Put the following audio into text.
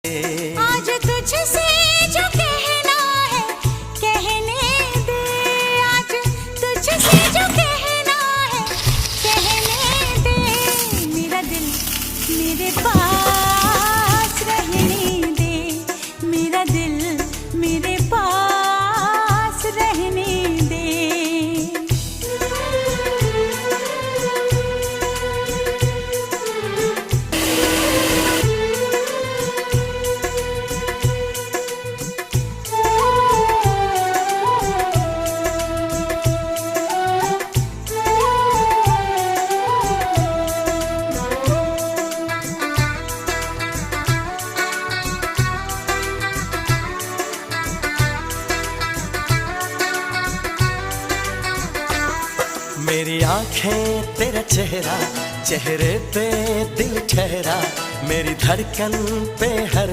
आज तुझसे जो कहना है कहने दे, आज तुझसे जो कहना है कहने दे। मेरा दिल मेरे पास रहने दे, मेरा दिल मेरे पास रहने दे। मेरी आंखें तेरा चेहरा, चेहरे पे दिल ठहरा, मेरी धड़कन पे हर